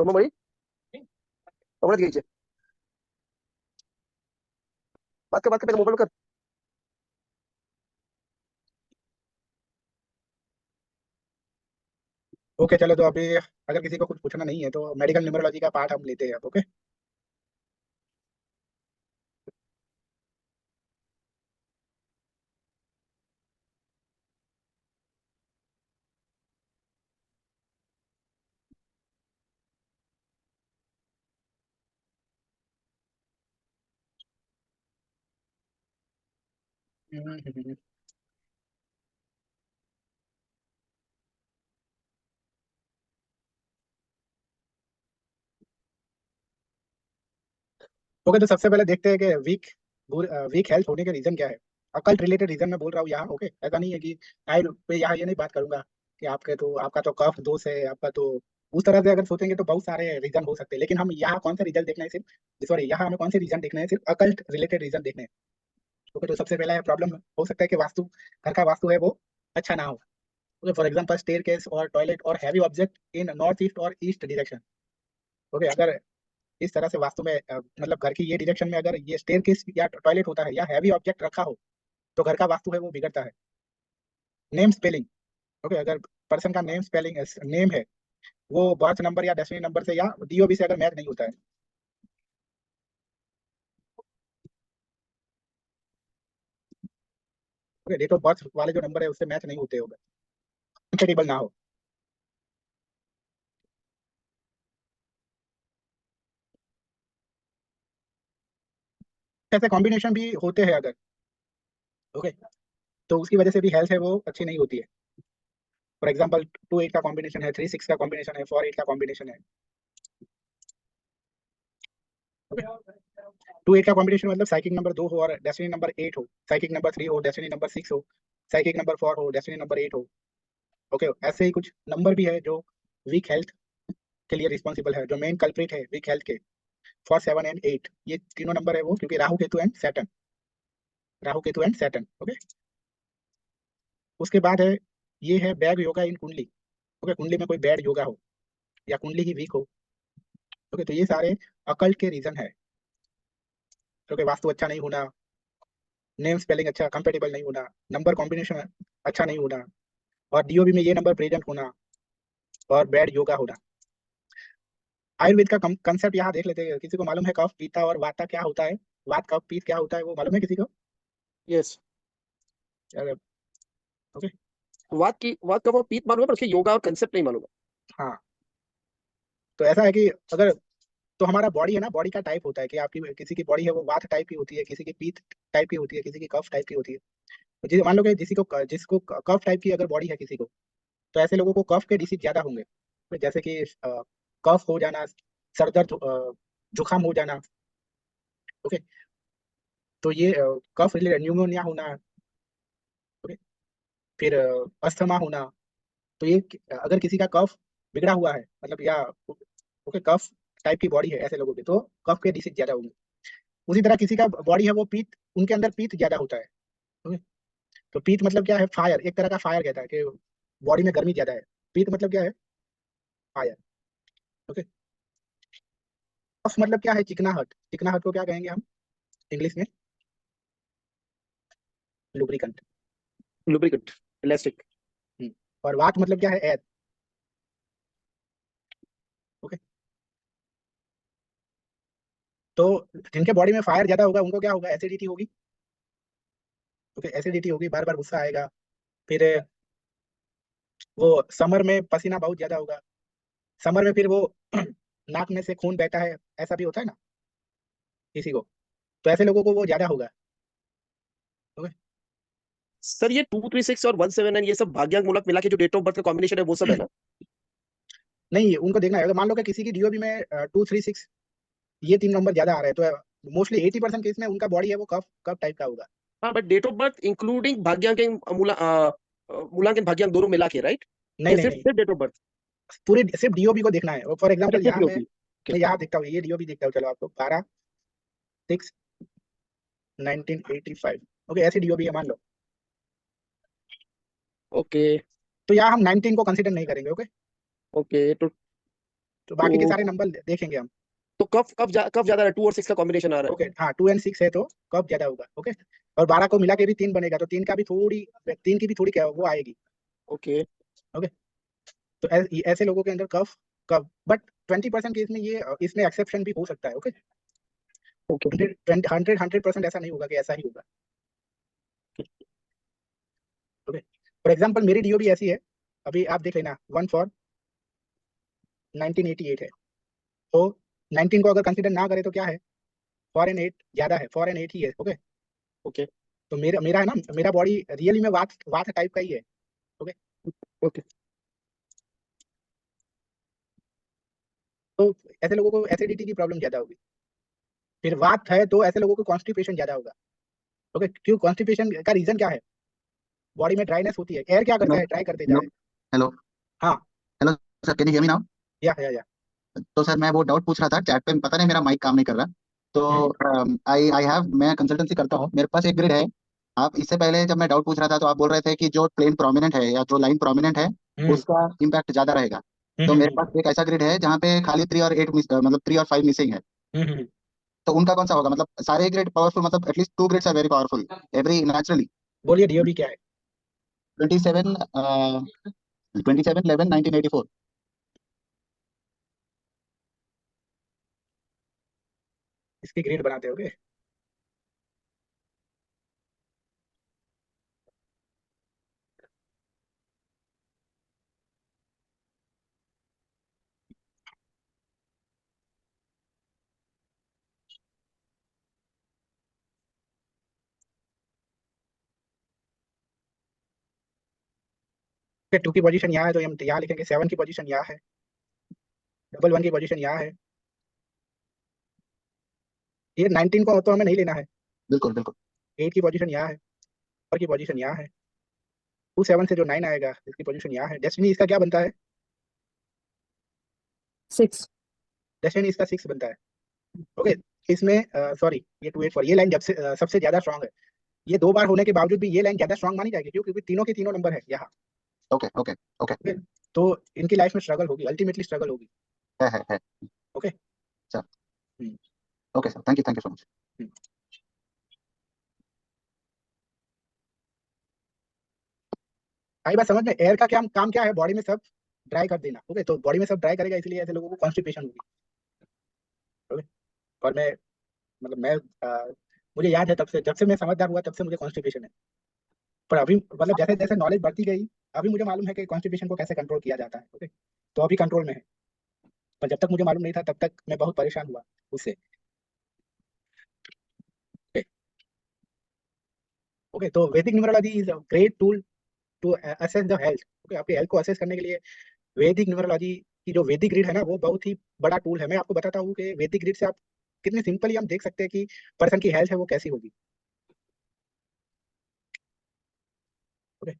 তোমার বাড়ি তোমরা দিকে बात कर मोबाइल में कर। ओके चलो, तो अभी अगर किसी को कुछ पूछना नहीं है तो मेडिकल न्यूमरोलॉजी का पार्ट हम लेते हैं अब। ओके। ओके, तो सबसे पहले देखते हैं कि वीक हेल्थ होने के रीजन क्या है। अकल्ट रिलेटेड रीजन मैं बोल रहा हूँ यहाँ। ओके, ऐसा नहीं है कि टाइल पे यहाँ ये नहीं बात करूंगा कि आपका तो कफ दोष है आपका तो। उस तरह से अगर सोचेंगे तो बहुत सारे रीजन हो सकते हैं, लेकिन हम यहाँ कौन से रीजन देखना है सिर्फ, सॉरी, यहाँ हमें कौन से रीजन देखना है, सिर्फ अकल्ट रिलेटेड रीजन देखने हैं। ओके, तो सबसे पहला प्रॉब्लम हो सकता है कि वास्तु, घर का वास्तु है वो अच्छा ना हो। Okay, for example staircase और टॉयलेट और heavy object in north east और ईस्ट डायरेक्शन। ओके, अगर इस तरह से वास्तु में मतलब घर की ये डायरेक्शन में अगर ये स्टेयरकेस या टॉयलेट होता है या हैवी ऑब्जेक्ट रखा हो तो घर का वास्तु है वो बिगड़ता है। Name spelling. ओके, अगर पर्सन का नेम स्पेलिंग नेम है वो बर्थ नंबर या डेस्टिनी नंबर से या डीओबी से अगर मैच नहीं होता है। ओके, डेट ऑफ बर्थ वाले जो नंबर है उससे मैच नहीं होते होगा, कंपेटेबल ना हो। ऐसे कॉम्बिनेशन भी होते हैं अगर। ओके, तो उसकी वजह से भी हेल्थ है वो अच्छी नहीं होती है। फॉर एग्जाम्पल 2-8 का कॉम्बिनेशन है, 3-6 का कॉम्बिनेशन है, 4-8 का कॉम्बिनेशन है। ओके, 2-8 का कॉम्बिनेशन मतलब साइकिक नंबर 2 हो और डेस्टिनी नंबर 8 हो, साइकिक नंबर 3 हो, डेस्टिनी नंबर 6 हो, साइकिक नंबर 4 हो, डेस्टिनी नंबर 8 हो। ओके, ऐसे ही कुछ नंबर भी है जो वीक हेल्थ के लिए रिस्पॉन्सिबल है, जो मेन कल्प्रिट है वीक हेल्थ के। 4, 7 एंड 8 ये तीनों नंबर है वो, क्योंकि Rahu Ketu and Saturn, Rahu Ketu and Saturn. Okay, उसके बाद है, ये है बैड योगा इन कुंडली। ओके, कुंडली में कोई बैड योगा हो या कुंडली ही वीक हो। ओके, तो ये सारे अकल्ट के रीजन है। ओके, वास्तु अच्छा नहीं होना, नेम स्पेलिंग अच्छा कंपेटेबल नहीं होना, नंबर कॉम्बिनेशन अच्छा नहीं होना, और डीओबी में ये नंबर प्रेजेंट होना, और बैड योगा होना। आयुर्वेद का कंसेप्ट यहाँ देख लेते हैं। किसी को मालूम है कफ पीता और वाता क्या होता है? वात कफ पीत क्या होता है वो मालूम है किसी को? यस। ओके। बात का वो पीत मालूम है पर उसके योगा और कंसेप्ट नहीं मालूम हाँ, तो ऐसा है कि अगर, तो हमारा बॉडी है ना, बॉडी का टाइप होता है कि आपकी किसी की बॉडी है वो वात टाइप की होती है, किसी की पीत टाइप की होती है, किसी की कफ टाइप की होती है। तो मान लो कि जिसको कफ टाइप की अगर बॉडी है किसी को, तो ऐसे लोगों को कफ के डिसीज ज्यादा होंगे। तो जैसे कि कफ हो जाना, सर दर्द, जुकाम हो जाना। ओके, तो ये कफ रिलेटेड न्यूमोनिया होना। ओके, फिर अस्थमा होना। तो ये अगर किसी का कफ बिगड़ा हुआ है मतलब, या ओके कफ टाइप की बॉडी है ऐसे लोगों की, तो कफ के डिसीज ज्यादा होंगे। उसी तरह किसी का बॉडी है वो पीत, उनके अंदर पीत ज्यादा होता है। ओके, तो पीत मतलब क्या है? फायर, एक तरह का फायर कहता है कि बॉडी में गर्मी ज्यादा है। पीत मतलब क्या है? फायर। ओके, कफ मतलब क्या है? चिकनाहट। चिकनाहट को क्या कहेंगे हम इंग्लिश में? लुब्रिकेंट। Lubricant, elastic. और वात मतलब क्या है? एयर। ओके, तो जिनके बॉडी में फायर ज्यादा होगा उनको क्या होगा? एसिडिटी होगी। ओके, एसिडिटी होगी, बार बार गुस्सा आएगा। फिर वो समर में पसीना बहुत ज्यादा होगा। समर में फिर वो नाक में से खून बहता है, ऐसा भी होता है ना किसी को, तो ऐसे लोगों को वो ज्यादा होगा। ओके, सर ये 236 और 179 ये सब भाग्यांक मूलक मिला के जो डेट ऑफ बर्थ का कॉम्बिनेशन है वो सब है ना? नहीं उनको देखना है। अगर मान लो कि किसी की डीओबी में 236 ये 3 नंबर ज्यादा आ रहे हैं, तो मोस्टली 80% केस में उनका बॉडी है वो कफ कफ टाइप का होगा। हाँ, but date of birth including भाग्यांक मूलांक एंड भाग्यांक दोनों मिला के, राइट? नहीं या नहीं सिर्फ नहीं, सिर्फ डेट ऑफ बर्थ? पूरे सिर्फ डीओबी को देखना है। फॉर अच्छा, एग्जाम्पल सिर्फ यहाँ डीओपी। मैं यहाँ देखता हूँ, ये डीओबी देखता हूँ, चलो आपको 12/6/1985। ओके, ऐसी डीओबी है मान लो, ओके। तो यहाँ हम 19 को कंसिडर नहीं करेंगे। ओके, ओके, तो तो बाकी के तो सारे नंबर देखेंगे हम। तो कफ ज्यादा है, 2 और 6 का कॉम्बिनेशन आ रहा है। ओके हाँ, 2 और 6 है तो कब ज्यादा होगा। ओके, और 12 को मिला के भी 3 बनेगा, तो 3 की भी थोड़ी क्या वो आएगी। ओके। ओके, तो ऐसे लोगों के अंदर कफ कब, बट 20% केस में ये इसमें एक्सेप्शन भी हो सकता है। Okay, okay. 100% ऐसा नहीं होगा कि ऐसा ही होगा। ओके, फॉर एग्जाम्पल मेरी डीओ भी ऐसी है, अभी आप देख लेना 1 for 1988 है, तो 19 को अगर कंसिडर ना करें तो क्या है, 4 and 8 ज्यादा है, 4 and 8 ही है। Okay, okay. तो मेरा मेरा है ना, मेरा बॉडी रियली में वात वात टाइप का ही है। Okay, okay. तो ऐसे लोगों को एसिडिटी की प्रॉब्लम ज्यादा होगी। फिर वात है तो ऐसे लोगों को कॉन्स्टिपेशन ज्यादा होगा। ओके, क्यों कॉन्स्टिपेशन का रीजन क्या है, बॉडी में ड्राइनेस होती है, एयर क्या करता हेलो है, ड्राई कर देता हेलो है। हेलो हाँ, hello sir, can you hear me now? या तो सर मैं वो डाउट पूछ रहा था चैट पे, पता नहीं मेरा माइक काम नहीं कर रहा। हम्म तो आई आई हैव मैं कंसल्टेंसी करता हूँ, मेरे पास एक ग्रिड है। आप इससे पहले जब मैं डाउट पूछ रहा था तो आप बोल रहे थे कि जो प्लेन प्रोमिनेंट है या जो लाइन प्रोमिनेंट है हम्म उसका इम्पैक्ट ज्यादा रहेगा। हम्म तो मेरे हम्म पास एक ऐसा ग्रिड है जहाँ पे खाली 3 और 8 मतलब 3 और 5 मिसिंग है। हम्म। तो उनका कौन सा होगा? मतलब सारे ग्रिड पावरफुल, मतलब at least 2 grids are very powerful every naturally. बोलिए डीओबी क्या है। 27 27/11 1984। इसके ग्रेड बनाते होगे। फिर 2 की पोजीशन यहाँ है तो हम यहाँ लिखेंगे, 7 की पोजीशन यहाँ है, 1 की पोजीशन यहाँ है। ये 19 को तो हमें नहीं लेना है। बिल्कुल बिल्कुल। 8 की पोजीशन यहाँ है, 4 की पोजीशन यहाँ है, 7 से जो 9 आएगा इसकी पोजीशन यहाँ है। डेस्टिनी इसका क्या बनता है, 6। डेस्टिनी इसका 6 बनता है। ओके, इसमें सॉरी, ये 2 8 4 ये लाइन जब से सबसे ज्यादा स्ट्रांग है। ये 2 बार होने के बावजूद भी ये लाइन ज्यादा स्ट्रांग मानी जाएगी, क्यों, क्योंकि तीनों के तीनों नंबर है यहाँ। Okay okay okay. ओके, तो इनकी लाइफ में स्ट्रगल होगी, अल्टीमेटली स्ट्रगल होगी। है। Okay. Sir. Hmm, okay sir, thank you so much. Hmm. आई बात समझ में, एयर का क्या काम क्या है, बॉडी में सब ड्राई कर देना। ओके, तो बॉडी में सब ड्राई करेगा, इसलिए ऐसे लोगों को कॉन्स्टिपेशन होगी। ओके, और मैं मतलब मैं मुझे याद है, तब से जब से मैं समझदार हुआ तब से मुझे कॉन्स्टिपेशन है। पर अभी मतलब जैसे जैसे नॉलेज बढ़ती गई, अभी मुझे मालूम है कि कॉन्स्टिपेशन को कैसे कंट्रोल किया जाता है। ओके, तो अभी कंट्रोल में है, पर जब तक मुझे मालूम नहीं था तब तक मैं बहुत परेशान हुआ उससे। ओके, तो Vedic numerology is a great tool to assess the health. Okay, आपके हेल्थ को असेस करने के लिए वैदिक न्यूमरोलॉजी की जो वैदिक ग्रिड है ना, वो बहुत ही बड़ा टूल है। मैं आपको बताता हूँ कि वैदिक ग्रिड से आप कितने सिंपली हम देख सकते हैं कि पर्सन की हेल्थ है वो कैसी होगी। ओके।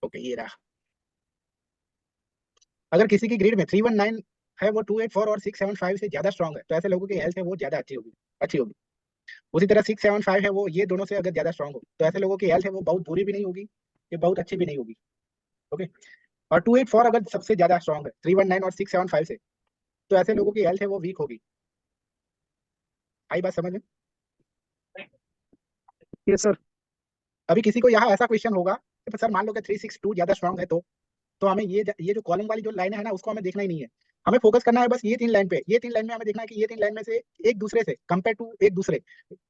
ओके, ये रहा। अगर किसी की ग्रिड में 319 है, वो 284 और 675 से ज्यादा स्ट्रांग है, तो ऐसे लोगों की हेल्थ है वो ज्यादा अच्छी होगी। उसी तरह 675 है, वो ये दोनों से अगर ज्यादा स्ट्रांग हो तो ऐसे लोगों की हेल्थ है वो बहुत बुरी भी नहीं होगी, ये बहुत अच्छी भी नहीं होगी। ओके, और 284 अगर सबसे ज्यादा स्ट्रांग है 319 और 675 से, तो ऐसे लोगों की हेल्थ है वो वीक होगी। आई बात समझ में। Yes sir. अभी किसी को यहाँ ऐसा क्वेश्चन होगा कि सर मान लो कि 362 ज्यादा स्ट्रांग है, तो हमें ये जो कॉलम वाली जो लाइन है ना, उसको हमें देखना ही नहीं है। हमें फोकस करना है बस ये 3 लाइन पे। ये 3 लाइन में हमें देखना है कि ये 3 लाइन में से एक दूसरे से कंपेयर टू एक दूसरे,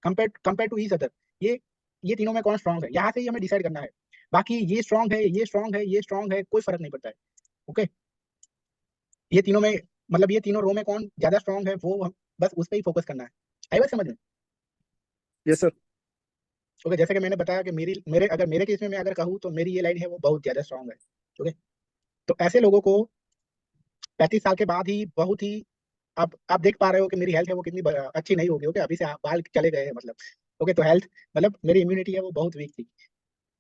कंपेयर टू ईच अदर, ये ये तीनों में कौन स्ट्रांग है, यहाँ से ही हमें डिसाइड करना है। बाकी ये स्ट्रांग है, ये स्ट्रांग है, ये स्ट्रांग है, कोई फर्क नहीं पड़ता है। ओके, ये तीनों में मतलब ये तीनों रो में कौन ज्यादा स्ट्रांग है, वो बस उस पर ही फोकस करना है। आई बात समझ में। Yes sir. ओके, जैसे कि मैंने बताया कि मेरे केस में मैं अगर कहूँ तो मेरी ये लाइन है वो बहुत ज्यादा स्ट्रांग है। ओके, तो ऐसे लोगों को 35 साल के बाद ही बहुत ही, अब आप देख पा रहे हो कि मेरी हेल्थ है वो कितनी अच्छी नहीं होगी। ओके, अभी से बाल चले गए हैं मतलब। ओके, तो हेल्थ मतलब मेरी इम्यूनिटी है वो बहुत वीक थी।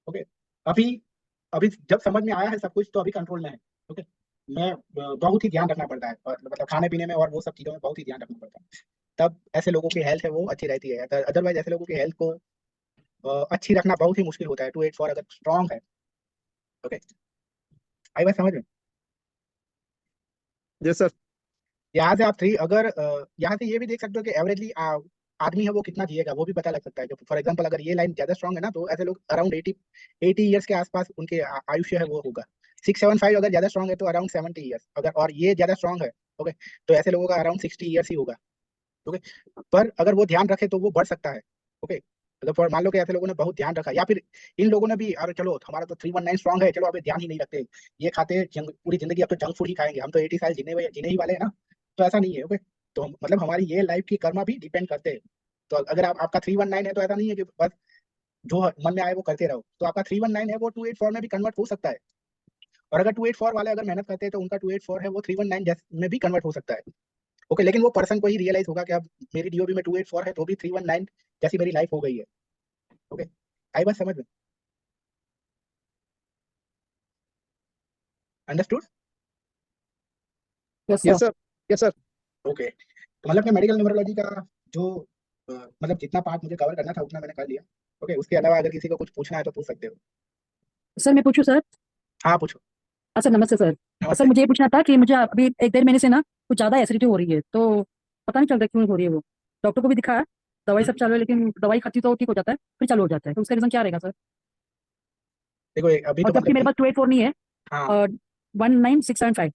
ओके, अभी अभी जब समझ में आया है सब कुछ, तो अभी कंट्रोल में है। ओके, मैं बहुत ही ध्यान रखना पड़ता है, और मतलब खाने पीने में और वो सब चीजों में बहुत ही ध्यान रखना पड़ता है, तब ऐसे लोगों की हेल्थ है वो अच्छी रहती है। अदरवाइज ऐसे लोगों की हेल्थ को अच्छी रखना बहुत ही मुश्किल होता है। 284 अगर स्ट्रांग है। ओके, आई बात समझ में? Yes sir. यहाँ से आप थ्री अगर यहाँ से ये भी देख सकते हो कि एवरेजली आदमी है वो कितना जिएगा, वो भी पता लग सकता है। फॉर एग्जाम्पल अगर ये लाइन ज्यादा स्ट्रांग है ना, तो ऐसे लोग अराउंड 80 ईयर्स के आसपास उनके आयुष्य है वो होगा। 675 अगर ज्यादा स्ट्रांग है तो अराउंड 70 ईयर्स, अगर और ये ज्यादा स्ट्रांग है, ओके, तो ऐसे लोगों का अराउंड 60 ईयर्स ही होगा। ओके, पर अगर वो ध्यान रखे तो वो बढ़ सकता है। ओके, अगर फॉर मान लो कि ऐसे लोगों ने बहुत ध्यान रखा, या फिर इन लोगों ने भी, अरे चलो हमारा तो 319 स्ट्रांग है, चलो अभी ध्यान ही नहीं रखते, ये खाते हैं पूरी जिंदगी, अब तो जंक फूड ही खाएंगे, हम तो 80 साल जीने ही वाले हैं ना। तो ऐसा नहीं है। ओके, तो मतलब हमारी ये लाइफ की कर्मा भी डिपेंड करते हैं। तो अगर आपका 319 है तो ऐसा नहीं है कि बस जो मन में आए वो करते रहो। तो आपका 319 है वो 284 में भी कन्वर्ट हो सकता है। और अगर 284 वाले अगर मेहनत करते हैं तो उनका 284 है वो 319 में भी कन्वर्ट हो सकता है। ओके, लेकिन वो पर्सन को ही रियलाइज होगा कि अब मेरी डीओबी में 284 है तो भी 319 जैसी मेरी लाइफ हो गई है। ओके, आई बात समझ में? Understood? Yes yes sir. Sir. Yes sir. Okay, तो मतलब कि मेडिकल न्यूमरोलॉजी का जो मतलब जितना पार्ट मुझे कवर करना था उतना मैंने कर लिया। ओके, उसके अलावा अगर किसी को कुछ पूछना है तो पूछ सकते हो। सर मैं पूछूं सर? हाँ पूछो। सर नमस्ते सर। सर नमस्ते। मुझे ये पूछना था कि मुझे अभी 1 डेढ़ महीने से ना कुछ ज़्यादा एसिडिटी हो रही है, तो पता नहीं चल रहा क्यों हो रही है वो। डॉक्टर को भी दिखाया, दवाई सब चालू है, लेकिन दवाई खाती तो ठीक हो जाता है, फिर चालू हो जाता है, तो उसका रीज़न क्या रहेगा सर? देखो अभी और तो जबकि मतलब मेरे कि पास 284 नहीं है, हाँ, और 19675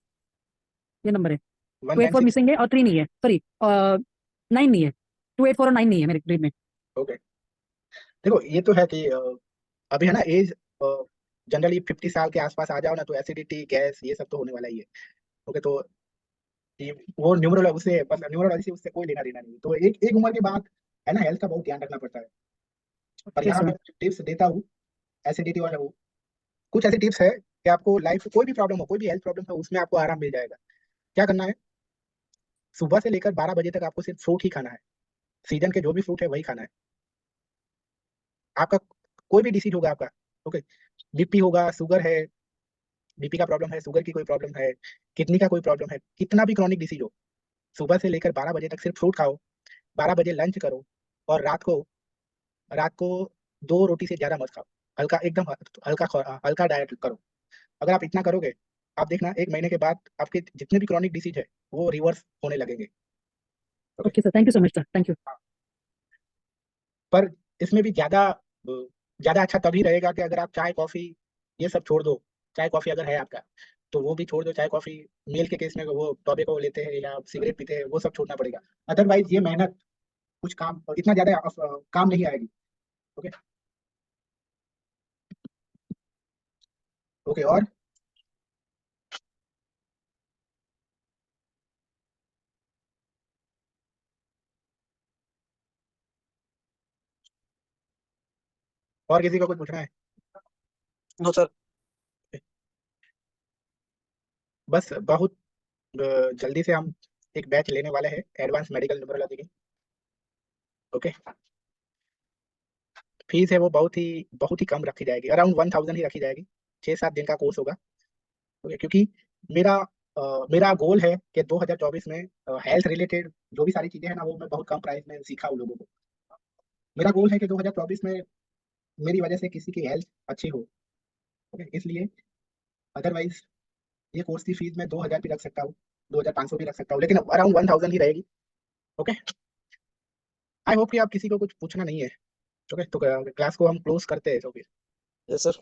ये नंबर है। One two eight nine four six missing है और 3 नहीं है, सॉरी 9 नहीं है। 284 और 9 नहीं है मेरे ग्रेड में। ओके, देखो ये तो है कि अभी है ना एज, जनरली 50 साल के आसपास आ जाओ ना तो एसिडिटी गैस ये सब तो होने वाला ही है। ओके, तो ये वो न्यूमरोलॉजी से, मतलब न्यूमरोलॉजी से उससे कोई लेना देना नहीं। तो एक एक उम्र के बाद है ना हेल्थ का बहुत ध्यान रखना पड़ता है। पर ओके यहाँ सर। मैं टिप्स देता हूँ एसिडिटी और वो, कुछ ऐसी टिप्स है कि आपको लाइफ कोई भी प्रॉब्लम हो, कोई भी हेल्थ प्रॉब्लम हो, उसमें आपको आराम मिल जाएगा। क्या करना है? सुबह से लेकर 12 बजे तक आपको सिर्फ फ्रूट ही खाना है। सीजन के जो भी फ्रूट है वही खाना है। आपका कोई भी डिसीज होगा आपका, ओके, बीपी होगा, शुगर है, बीपी का प्रॉब्लम है, शुगर की कोई प्रॉब्लम है, किडनी का कोई प्रॉब्लम है, कितना भी क्रॉनिक डिसीज हो, सुबह से लेकर 12 बजे तक सिर्फ फ्रूट खाओ। 12 बजे लंच करो, और रात को 2 रोटी से ज्यादा मत खाओ। हल्का एकदम हल्का डाइट करो। अगर आप इतना करोगे, आप देखना 1 महीने के बाद आपके जितने भी क्रॉनिक डिसीज है वो रिवर्स होने लगेंगे। Okay, okay sir, thank you so much sir, thank you. पर इसमें भी ज्यादा अच्छा तभी रहेगा कि अगर आप चाय कॉफी ये सब छोड़ दो। चाय कॉफी अगर है आपका तो वो भी छोड़ दो। चाय कॉफी मेल के केस में वो टॉबेको लेते हैं या सिगरेट पीते हैं, वो सब छोड़ना पड़ेगा। अदरवाइज ये मेहनत कुछ काम इतना ज्यादा काम नहीं आएगी। ओके। ओके, और किसी को कुछ पूछना है? No sir. बस बहुत जल्दी से हम एक बैच लेने वाले हैं एडवांस मेडिकल न्यूमरोलॉजी की। ओके, फीस है वो बहुत ही कम रखी जाएगी, अराउंड 1000 ही रखी जाएगी। 6-7 दिन का कोर्स होगा। ओके, क्योंकि मेरा मेरा गोल है कि 2024 में हेल्थ रिलेटेड जो भी सारी चीजें हैं ना वो मैं बहुत कम प्राइस में सिखा उन लोगों को। मेरा गोल है कि 2024 में मेरी वजह से किसी की हेल्थ अच्छी हो। ओके, इसलिए अदरवाइज ये कोर्स की फीस मैं 2000 भी रख सकता हूँ, 2500 भी रख सकता हूँ, लेकिन अराउंड 1000 ही रहेगी। ओके, आई होप कि आप किसी को कुछ पूछना नहीं है। ओके, तो क्लास को हम क्लोज करते हैं तो फिर। Yes sir.